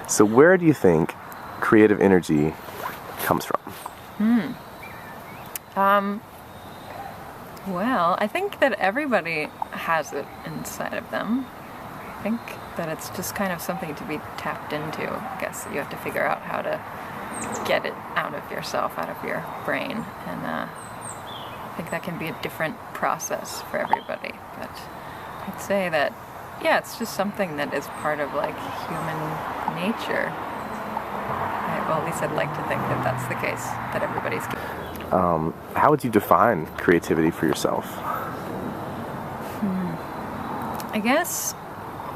So where do you think creative energy comes from? Well, I think that everybody has it inside of them. I think that it's just kind of something to be tapped into. I guess you have to figure out how to get it out of yourself, out of your brain. And I think that can be a different process for everybody. But I'd say that, yeah, it's just something that is part of like human nature. Well, at least I'd like to think that that's the case, that everybody's. How would you define creativity for yourself? I guess,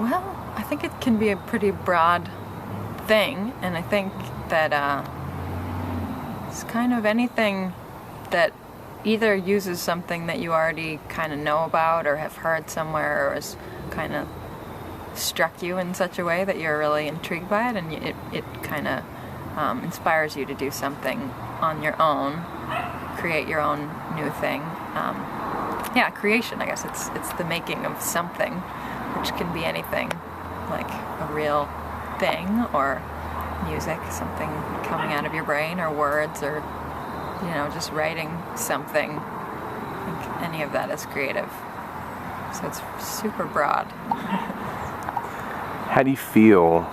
well, I think it can be a pretty broad thing, and I think that it's kind of anything that either uses something that you already kind of know about or have heard somewhere or has kind of struck you in such a way that you're really intrigued by it, and it kind of inspires you to do something on your own, create your own new thing. Yeah, creation, I guess. It's the making of something, which can be anything, like a real thing or music, something coming out of your brain, or words, or, you know, just writing something. I think any of that is creative. So it's super broad. How do you feel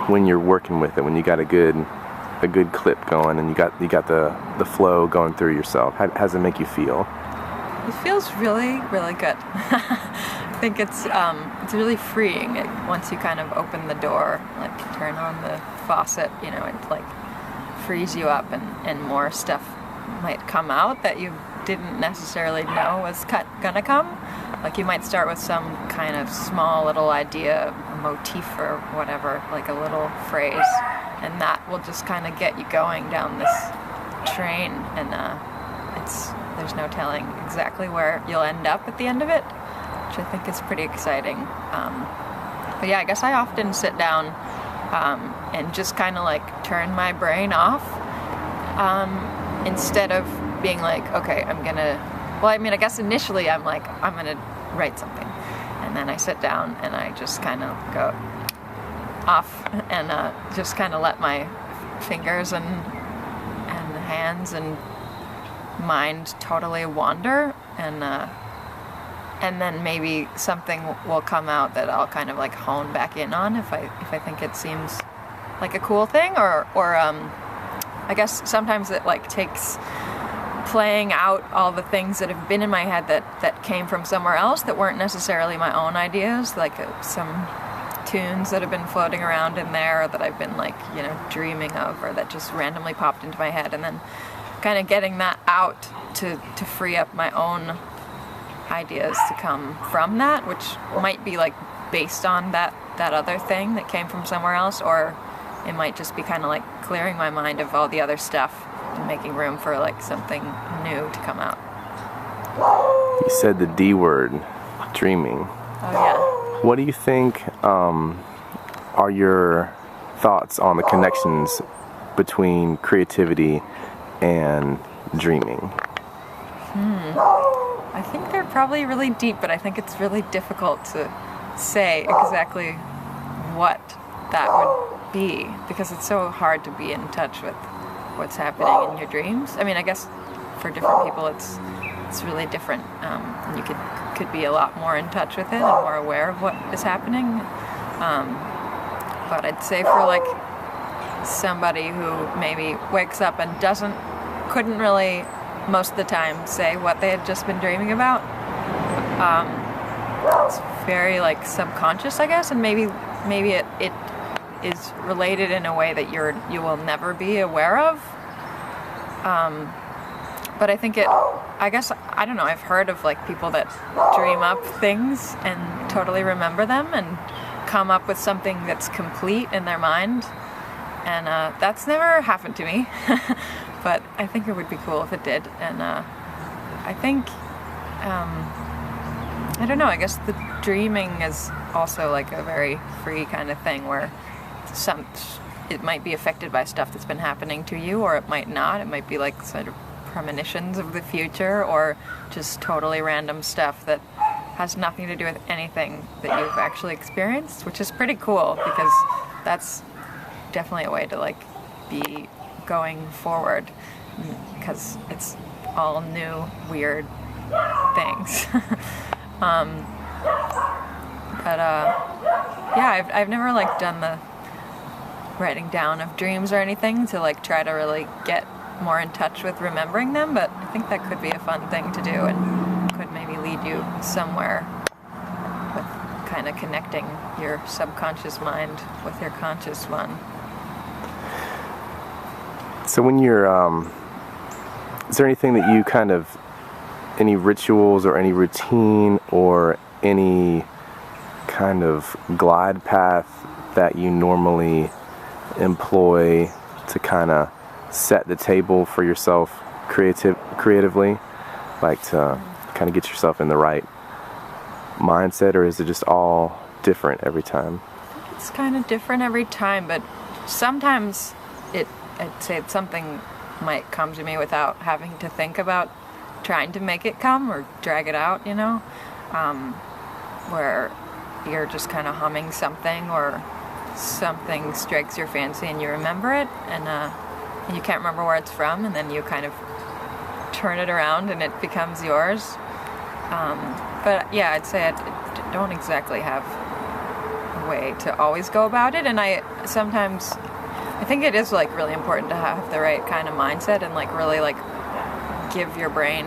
when you're working with it, when you got a good clip going and you got the flow going through yourself? How does it make you feel? It feels really, really good. I think it's really freeing. Once you kind of open the door, like turn on the faucet, you know, it like frees you up, and more stuff might come out that you didn't necessarily know was gonna come. Like you might start with some kind of small little idea, a motif or whatever, like a little phrase, and that will just kind of get you going down this train, and there's no telling exactly where you'll end up at the end of it, which I think is pretty exciting. But yeah, I guess I often sit down and just kind of like turn my brain off, instead of being like, okay, I guess initially I'm like, I'm gonna write something, and then I sit down and I just kind of go off and just kind of let my fingers and hands and mind totally wander, and then maybe something will come out that I'll kind of like hone back in on if I think it seems like a cool thing, or I guess sometimes it like takes playing out all the things that have been in my head that came from somewhere else that weren't necessarily my own ideas, like some tunes that have been floating around in there that I've been like, you know, dreaming of, or that just randomly popped into my head, and then kind of getting that out to free up my own ideas to come from that, which might be like based on that other thing that came from somewhere else, or it might just be kind of like clearing my mind of all the other stuff and making room for like something new to come out. You said the D word, dreaming. Oh yeah. What do you think are your thoughts on the connections between creativity and dreaming? I think they're probably really deep, but I think it's really difficult to say exactly what that would be, because it's so hard to be in touch with what's happening in your dreams. I mean, I guess for different people it's really different, and you could be a lot more in touch with it and more aware of what is happening. But I'd say for like somebody who maybe wakes up and couldn't really most of the time say what they had just been dreaming about, it's very like subconscious, I guess, and maybe it is related in a way that you will never be aware of. But I think I guess, I don't know, I've heard of like people that dream up things and totally remember them and come up with something that's complete in their mind. And that's never happened to me, but I think it would be cool if it did. And I think, I don't know, I guess the dreaming is also like a very free kind of thing where it might be affected by stuff that's been happening to you, or it might not. It might be like sort of premonitions of the future, or just totally random stuff that has nothing to do with anything that you've actually experienced, which is pretty cool, because that's definitely a way to like be going forward, because it's all new, weird things. But yeah, I've never like done the writing down of dreams or anything to like try to really get more in touch with remembering them, but I think that could be a fun thing to do and could maybe lead you somewhere with kind of connecting your subconscious mind with your conscious one. So when you're, is there anything that you kind of, any rituals or any routine or any kind of glide path that you normally employ to kind of set the table for yourself creatively, like to kind of get yourself in the right mindset, or is it just all different every time? It's kind of different every time, but sometimes I'd say something might come to me without having to think about trying to make it come or drag it out, you know, where you're just kind of humming something or something strikes your fancy and you remember it, and you can't remember where it's from, and then you kind of turn it around and it becomes yours. But yeah, I'd say I don't exactly have a way to always go about it, and I think it is like really important to have the right kind of mindset and like really like give your brain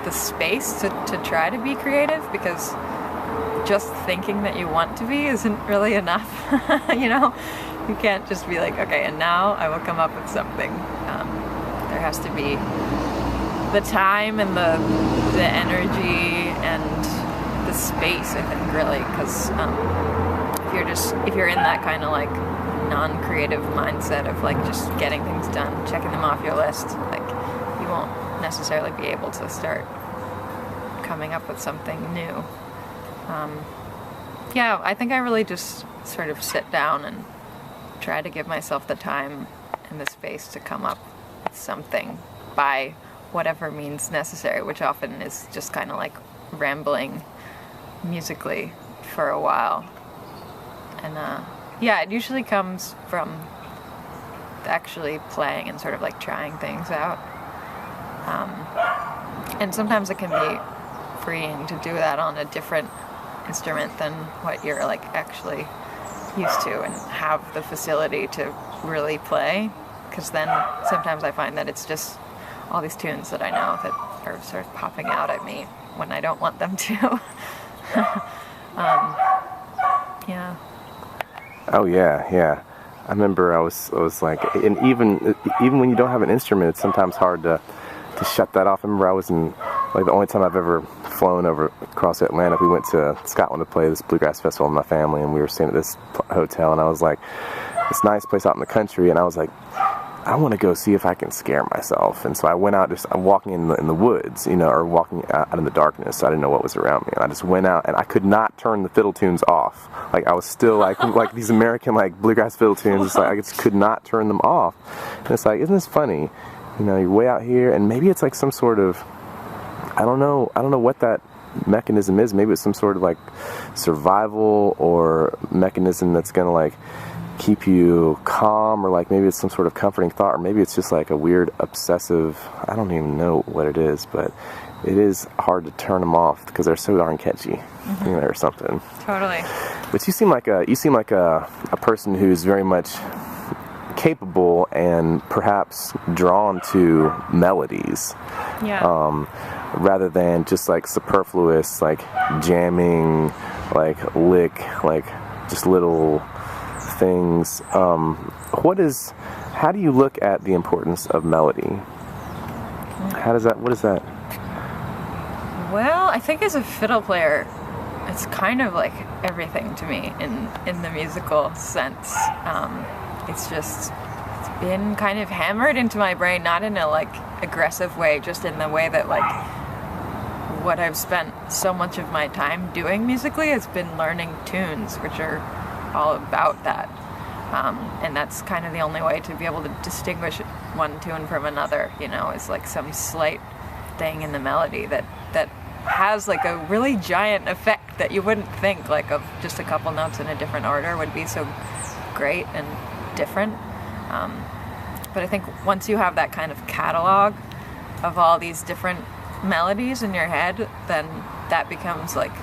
the space to try to be creative, because just thinking that you want to be isn't really enough. You know, you can't just be like, okay, and now I will come up with something. There has to be the time and the energy and the space, I think, really, because if you're in that kind of like non-creative mindset of like just getting things done, checking them off your list, like you won't necessarily be able to start coming up with something new. Yeah, I think I really just sort of sit down and try to give myself the time and the space to come up with something by whatever means necessary, which often is just kind of like rambling musically for a while. And yeah, it usually comes from actually playing and sort of like trying things out. And sometimes it can be freeing to do that on a different instrument than what you're like actually used to and have the facility to really play, because then sometimes I find that it's just all these tunes that I know that are sort of popping out at me when I don't want them to. Yeah. Oh yeah. I remember I was like, and even when you don't have an instrument, it's sometimes hard to shut that off. I remember I was in, like, the only time I've ever flown over across the Atlantic, we went to Scotland to play this bluegrass festival with my family, and we were staying at this hotel, and I was like, this nice place out in the country, and I was like, I want to go see if I can scare myself. And so I went out, I'm walking in the woods, you know, or walking out in the darkness, so I didn't know what was around me, and I just went out, and I could not turn the fiddle tunes off. Like, I was still like these American like bluegrass fiddle tunes, it's like I just could not turn them off. And it's like, isn't this funny? You know, you're way out here, and maybe it's like some sort of, I don't know what that mechanism is. Maybe it's some sort of like survival or mechanism that's gonna like keep you calm, or like maybe it's some sort of comforting thought, or maybe it's just like a weird obsessive, I don't even know what it is, but it is hard to turn them off because they're so darn catchy, you know, or something. Totally. But you seem like a person who's very much capable and perhaps drawn to melodies. Yeah. Rather than just like superfluous, like jamming, like lick, like just little things. How do you look at the importance of melody? What is that? Well, I think as a fiddle player, it's kind of like everything to me in the musical sense. It's been kind of hammered into my brain, not in a like aggressive way, just in the way that like what I've spent so much of my time doing musically has been learning tunes, which are all about that. And that's kind of the only way to be able to distinguish one tune from another, you know, is like some slight thing in the melody that has like a really giant effect that you wouldn't think like of just a couple notes in a different order would be so great and different. But I think once you have that kind of catalog of all these different melodies in your head, then that becomes like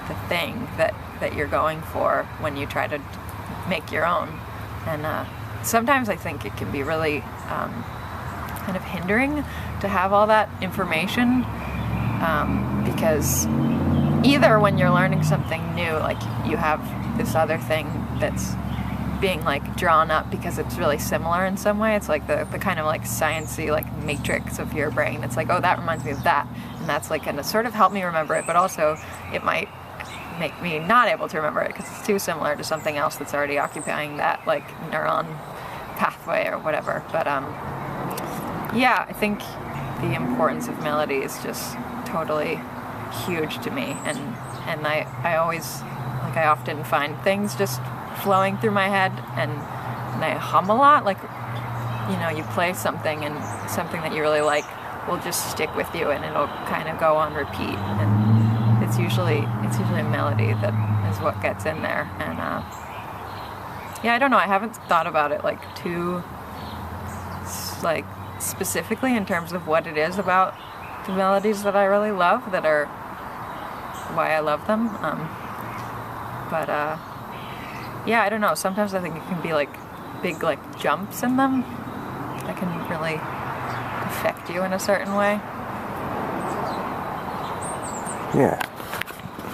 the thing that you're going for when you try to make your own. And sometimes I think it can be really kind of hindering to have all that information, because either when you're learning something new, like you have this other thing that's being like drawn up because it's really similar in some way. It's like the kind of like sciencey like matrix of your brain. It's like, oh, that reminds me of that, and that's like gonna sort of help me remember it, but also it might make me not able to remember it because it's too similar to something else that's already occupying that like neuron pathway or whatever. But yeah, I think the importance of melody is just totally huge to me, and I always, like, I often find things just flowing through my head, and I hum a lot. Like, you know, you play something and something that you really like will just stick with you, and it'll kind of go on repeat, and it's usually a melody that is what gets in there. And yeah, I don't know, I haven't thought about it like too like specifically in terms of what it is about the melodies that I really love that are why I love them. But yeah, I don't know. Sometimes I think it can be like big like jumps in them that can really affect you in a certain way. Yeah.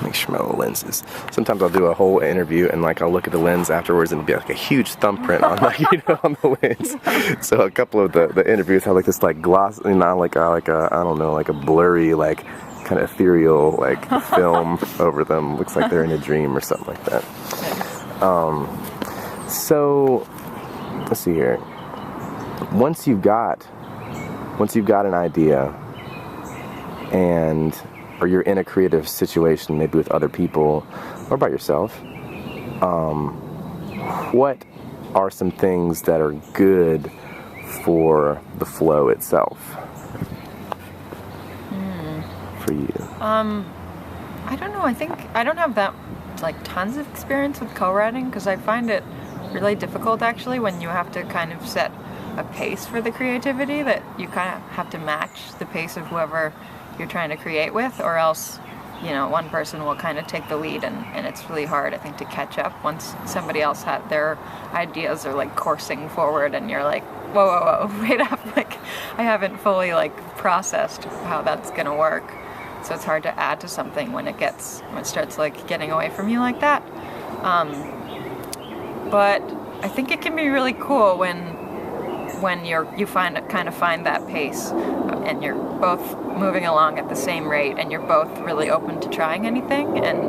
Make sure my little lenses. Sometimes I'll do a whole interview and like I'll look at the lens afterwards and it'll be like a huge thumbprint on like, you know, on the lens. So a couple of the interviews have like this like gloss, you know, like a I don't know, like a blurry like kind of ethereal like film over them. Looks like they're in a dream or something like that. So let's see here. Once you've got an idea and or you're in a creative situation, maybe with other people or by yourself, what are some things that are good for the flow itself for you? I don't know. I think I don't have that like tons of experience with co-writing because I find it really difficult actually when you have to kind of set a pace for the creativity that you kind of have to match the pace of whoever you're trying to create with, or else, you know, one person will kind of take the lead and it's really hard, I think, to catch up once somebody else had their ideas are like coursing forward and you're like, whoa, wait up, like I haven't fully like processed how that's gonna work. So it's hard to add to something when it starts like getting away from you like that. But I think it can be really cool when you find that pace and you're both moving along at the same rate and you're both really open to trying anything, and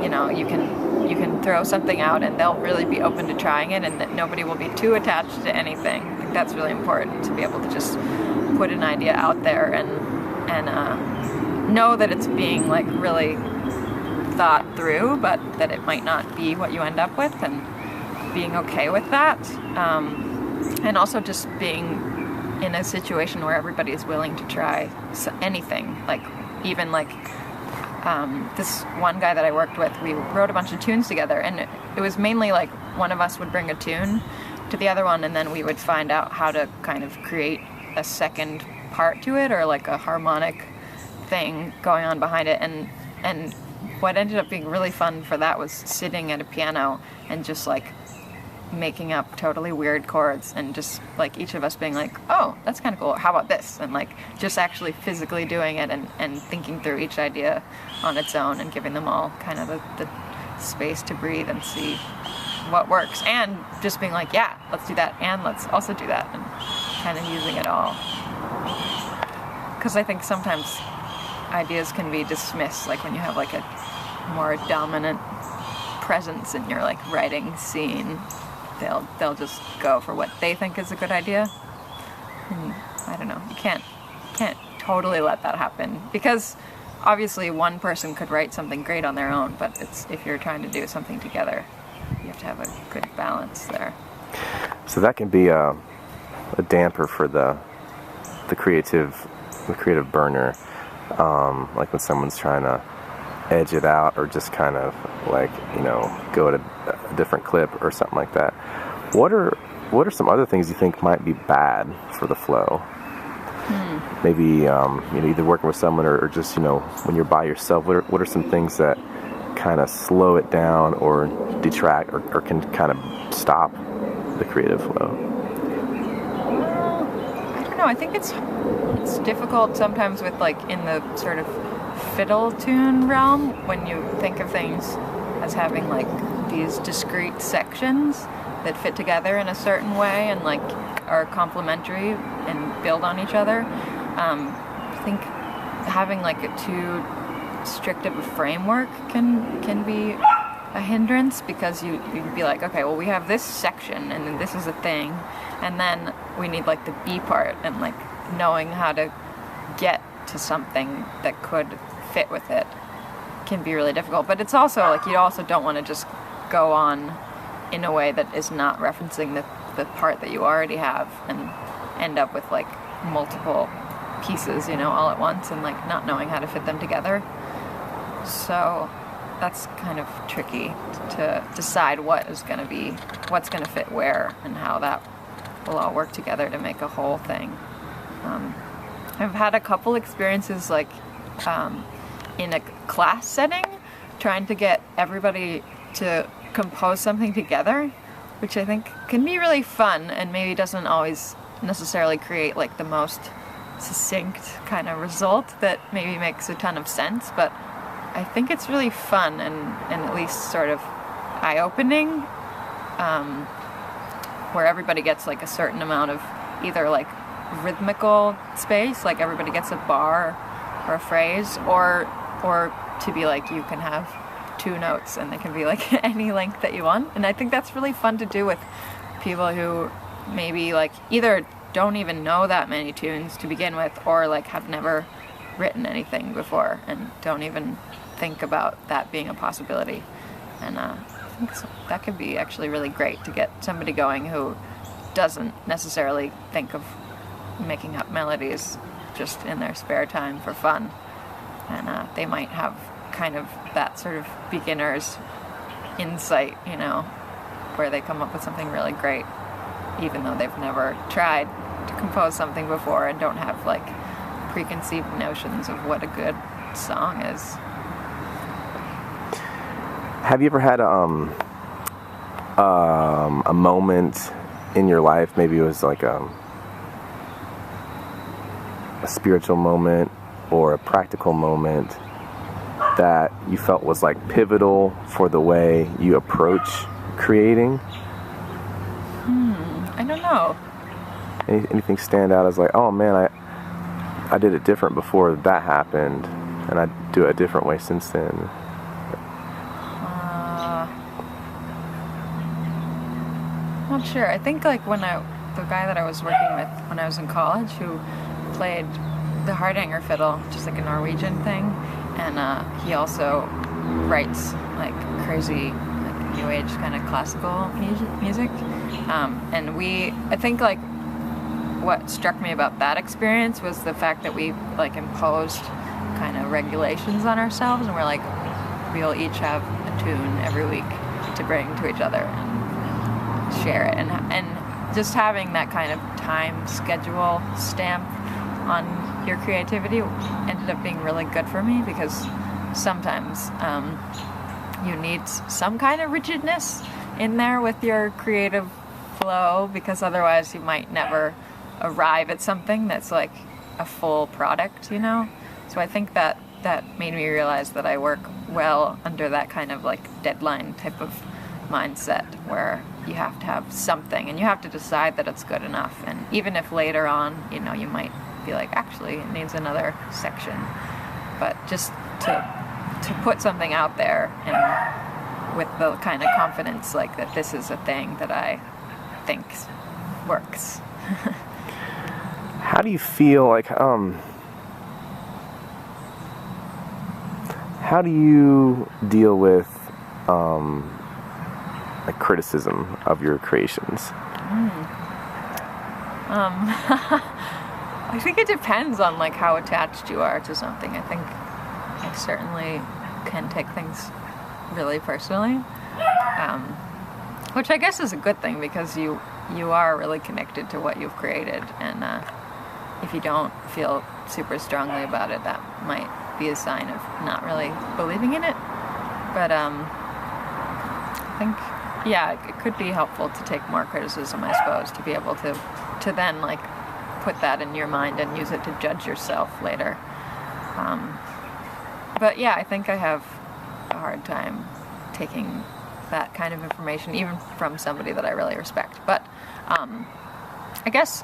you know, you can throw something out and they'll really be open to trying it, and that nobody will be too attached to anything. I think that's really important, to be able to just put an idea out there and know that it's being like really thought through, but that it might not be what you end up with, and being okay with that, and also just being in a situation where everybody is willing to try anything. Like even like this one guy that I worked with, we wrote a bunch of tunes together, and it was mainly like one of us would bring a tune to the other one, and then we would find out how to kind of create a second part to it, or like a harmonic thing going on behind it. And what ended up being really fun for that was sitting at a piano and just like making up totally weird chords, and just like each of us being like, oh, that's kind of cool, how about this, and like just actually physically doing it and thinking through each idea on its own and giving them all kind of the space to breathe and see what works, and just being like, yeah, let's do that, and let's also do that, and kind of using it all. Because I think sometimes ideas can be dismissed, like when you have like a more dominant presence in your like writing scene, they'll just go for what they think is a good idea. And I don't know, you can't totally let that happen, because obviously one person could write something great on their own, but if you're trying to do something together, you have to have a good balance there. So that can be a damper for the creative burner, like when someone's trying to edge it out or just kind of like, go at a different clip or something like that. What are some other things you think might be bad for the flow? Maybe either working with someone or just when you're by yourself. What are some things that kind of slow it down or detract or can kind of stop the creative flow? I don't know. I think it's difficult sometimes with like in the sort of fiddle tune realm when you think of things as having like these discrete sections that fit together in a certain way and like are complementary and build on each other. I think having like a too strict of a framework can be a hindrance, because you'd be like, okay, well, we have this section and then this is a thing, and then we need like the B part, and like knowing how to get to something that could fit with it can be really difficult. But it's also like you also don't want to just go on in a way that is not referencing the part that you already have and end up with like multiple pieces, all at once, and like not knowing how to fit them together. So that's kind of tricky to decide what's going to fit where and how that will all work together to make a whole thing. I've had a couple experiences like in a class setting trying to get everybody to compose something together, which I think can be really fun and maybe doesn't always necessarily create like the most succinct kind of result that maybe makes a ton of sense, but I think it's really fun and at least sort of eye-opening, where everybody gets like a certain amount of either like rhythmical space, like everybody gets a bar or a phrase, or to be like you can have two notes and they can be like any length that you want. And I think that's really fun to do with people who maybe like either don't even know that many tunes to begin with, or like have never written anything before and don't even think about that being a possibility. And I think that could be actually really great to get somebody going who doesn't necessarily think of making up melodies just in their spare time for fun. And they might have kind of that sort of beginner's insight, where they come up with something really great, even though they've never tried to compose something before and don't have like preconceived notions of what a good song is. Have you ever had a moment in your life, maybe it was like a spiritual moment or a practical moment, that you felt was like pivotal for the way you approach creating? I don't know. Anything stand out as like, oh man, I did it different before that happened, and I do it a different way since then? Not sure. I think like the guy that I was working with when I was in college, who played the Hardanger fiddle, which is like a Norwegian thing, and he also writes like crazy like new age kind of classical music. And I think like what struck me about that experience was the fact that we like imposed kind of regulations on ourselves, and we're like, we'll each have a tune every week to bring to each other and share it, and just having that kind of time schedule stamp on your creativity ended up being really good for me, because sometimes you need some kind of rigidness in there with your creative flow, because otherwise you might never arrive at something that's like a full product, So I think that made me realize that I work well under that kind of like deadline type of mindset, where you have to have something and you have to decide that it's good enough. And even if later on, you might be like, actually it needs another section, but just to put something out there and with the kind of confidence like that this is a thing that I think works. How do you feel like how do you deal with like criticism of your creations? I think it depends on like how attached you are to something. I think I certainly can take things really personally, which I guess is a good thing, because you are really connected to what you've created, and if you don't feel super strongly about it, that might be a sign of not really believing in it. But I think, yeah, it could be helpful to take more criticism, I suppose, to be able to then like put that in your mind and use it to judge yourself later. But yeah, I think I have a hard time taking that kind of information, even from somebody that I really respect. But I guess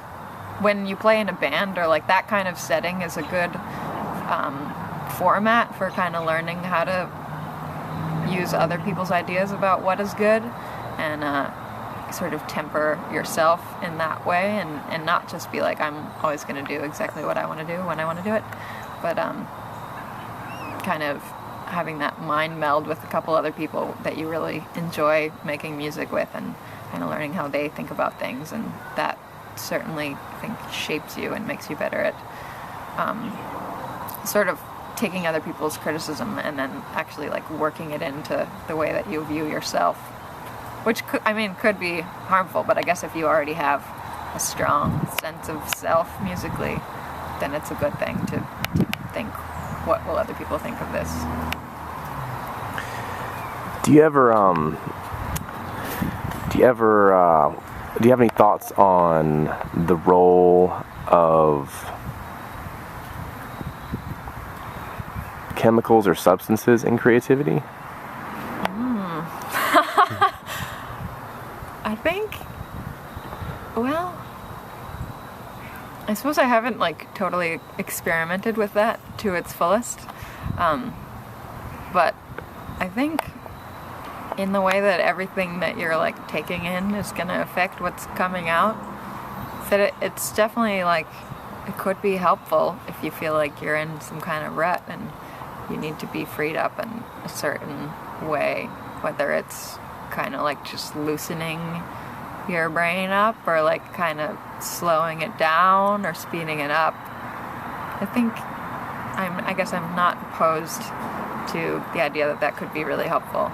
when you play in a band or like that kind of setting is a good format for kind of learning how to use other people's ideas about what is good, and sort of temper yourself in that way, and not just be like, I'm always going to do exactly what I want to do when I want to do it, but kind of having that mind meld with a couple other people that you really enjoy making music with, and kind of learning how they think about things, and that certainly, I think, shapes you and makes you better at sort of taking other people's criticism and then actually like working it into the way that you view yourself, which could be harmful, but I guess if you already have a strong sense of self musically, then it's a good thing to think, what will other people think of this? Do you have any thoughts on the role of chemicals or substances in creativity? I think, well, I suppose I haven't like totally experimented with that to its fullest, but I think in the way that everything that you're like taking in is going to affect what's coming out, that it's definitely like, it could be helpful if you feel like you're in some kind of rut and you need to be freed up in a certain way, whether it's kind of like just loosening your brain up or like kind of slowing it down or speeding it up. I guess I'm not opposed to the idea that that could be really helpful.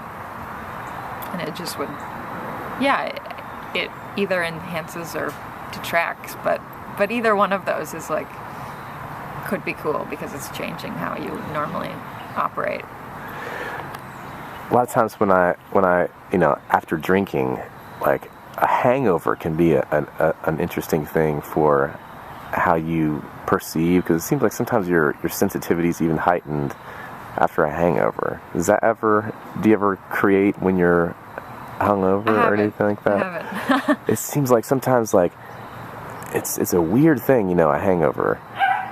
And it just would, yeah, it either enhances or detracts, but either one of those is like, could be cool because it's changing how you normally operate. A lot of times when I after drinking, like a hangover can be an interesting thing for how you perceive, because it seems like sometimes your sensitivity is even heightened after a hangover. Do you ever create when you're hungover or anything like that? I haven't. It seems like sometimes like it's a weird thing, a hangover.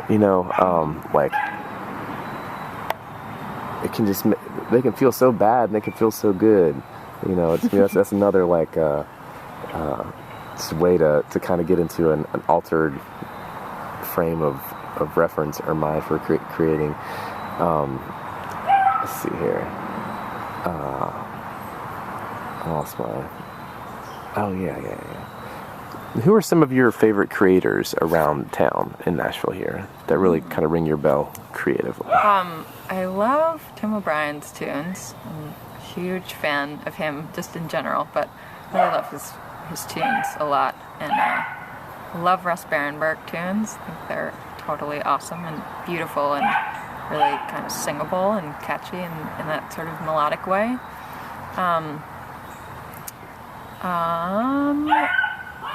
Like it can just, they can feel so bad and they can feel so good. That's another like way to kind of get into an altered frame of reference or mind for creating. Let's see here. I lost my. Oh yeah. Who are some of your favorite creators around town in Nashville here that really kind of ring your bell creatively? I love Tim O'Brien's tunes. I'm a huge fan of him just in general, but I really love his tunes a lot. And I love Russ Barenberg tunes. I think they're totally awesome and beautiful and really kind of singable and catchy in that sort of melodic way.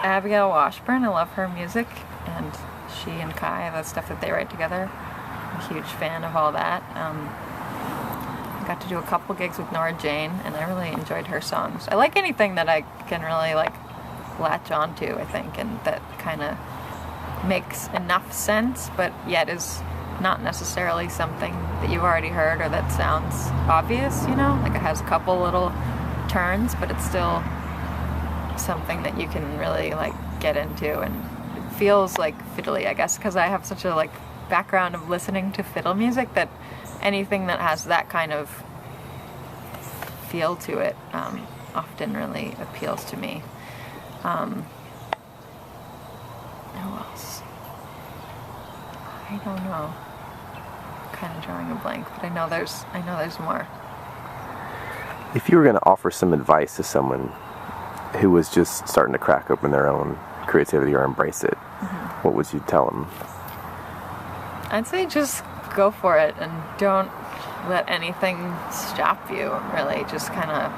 Abigail Washburn, I love her music, and she and Kai, the stuff that they write together. I'm a huge fan of all that. I got to do a couple gigs with Nora Jane, and I really enjoyed her songs. I like anything that I can really like latch onto, I think, and that kind of makes enough sense, but yet is not necessarily something that you've already heard or that sounds obvious, Like it has a couple little turns, but it's still something that you can really like get into, and it feels like fiddly, I guess, because I have such a like background of listening to fiddle music that anything that has that kind of feel to it often really appeals to me. Who else? I don't know. kind of drawing a blank, but I know there's more. If you were going to offer some advice to someone who was just starting to crack open their own creativity or embrace it, what would you tell them? I'd say just go for it and don't let anything stop you, really. Just kind of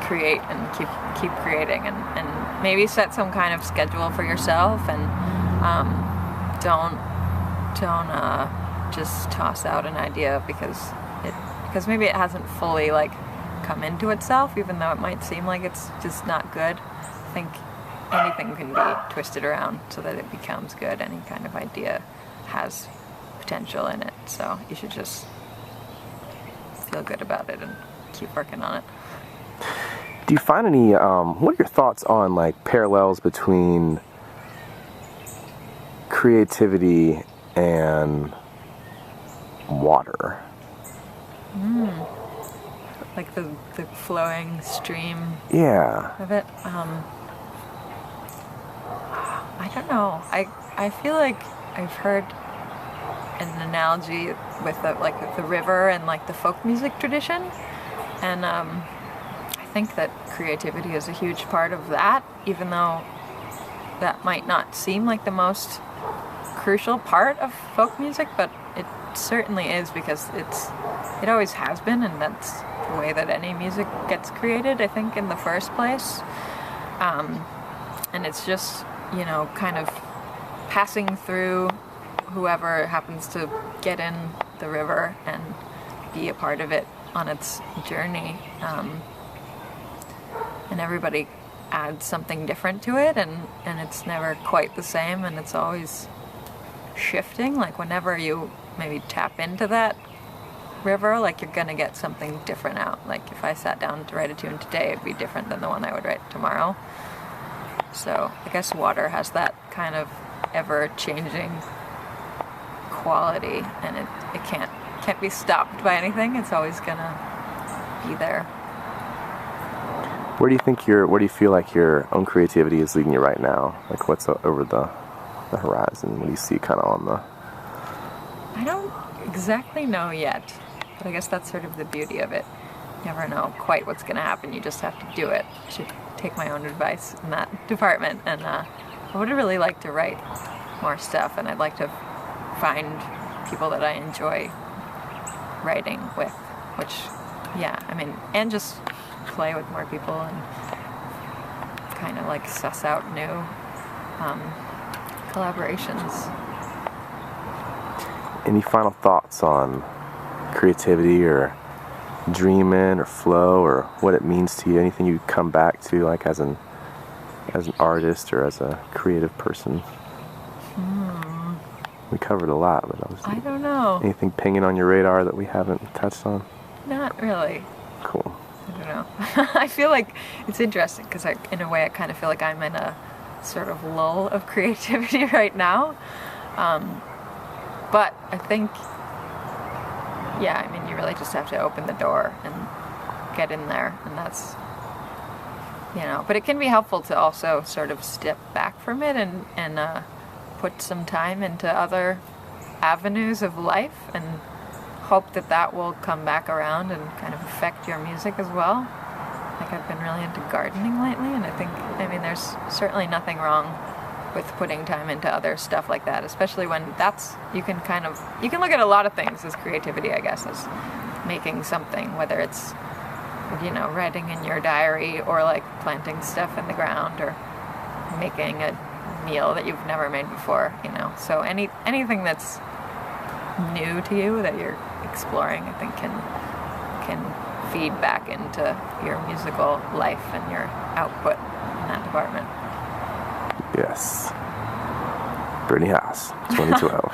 create and keep creating, and maybe set some kind of schedule for yourself, and don't just toss out an idea because maybe it hasn't fully like come into itself, even though it might seem like it's just not good. I think anything can be twisted around so that it becomes good. Any kind of idea has potential in it, so you should just feel good about it and keep working on it. Do you find any, what are your thoughts on like parallels between creativity and water? Like the flowing stream of it. I don't know. I feel like I've heard an analogy with the river and like the folk music tradition, and I think that creativity is a huge part of that, even though that might not seem like the most crucial part of folk music, but it certainly is, because it always has been, and that's the way that any music gets created, I think, in the first place. And it's just, kind of passing through whoever happens to get in the river and be a part of it on its journey. And everybody adds something different to it, and it's never quite the same, and it's always shifting. Like whenever you maybe tap into that river, like you're gonna get something different out. Like if I sat down to write a tune today, it'd be different than the one I would write tomorrow. So I guess water has that kind of ever-changing quality, and it can't be stopped by anything. It's always gonna be there. Where do you feel like your own creativity is leading you right now? Like what's over the horizon? What do you see kind of on the... I don't exactly know yet, but I guess that's sort of the beauty of it. You never know quite what's going to happen. You just have to do it. I should take my own advice in that department. And I would really like to write more stuff, and I'd like to find people that I enjoy writing with, which, and just play with more people and kind of like suss out new collaborations. Any final thoughts on creativity or dreaming or flow or what it means to you? Anything you come back to, like as an artist or as a creative person? We covered a lot, but I don't know. Anything pinging on your radar that we haven't touched on? Not really. Cool. I don't know. I feel like it's interesting because in a way I kind of feel like I'm in a sort of lull of creativity right now. But I think, you really just have to open the door and get in there, and that's, but it can be helpful to also sort of step back from it and put some time into other avenues of life and hope that will come back around and kind of affect your music as well. Like I've been really into gardening lately, and I think, there's certainly nothing wrong with putting time into other stuff like that, especially when you can look at a lot of things as creativity, I guess, as making something, whether it's, writing in your diary or like planting stuff in the ground or making a meal that you've never made before, So anything that's new to you that you're exploring, I think can feed back into your musical life and your output in that department. Yes. Brittany Haas, 2012.